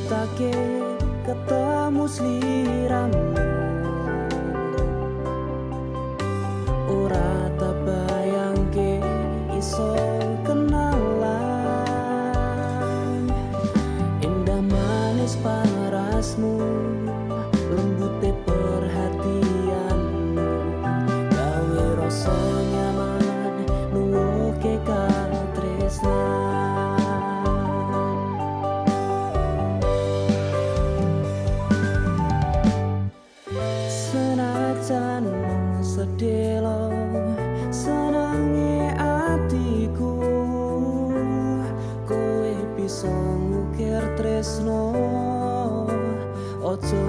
nyiptake ketemu sliramu. Ora tak bayangke iso kenalan. Indah manis parasmu, lembute perhatianmu, gawe rasa nyaman nuwuhke katresnan. Senajan sedelo senenge atiku, kowe bisa ngukir tresno, ojo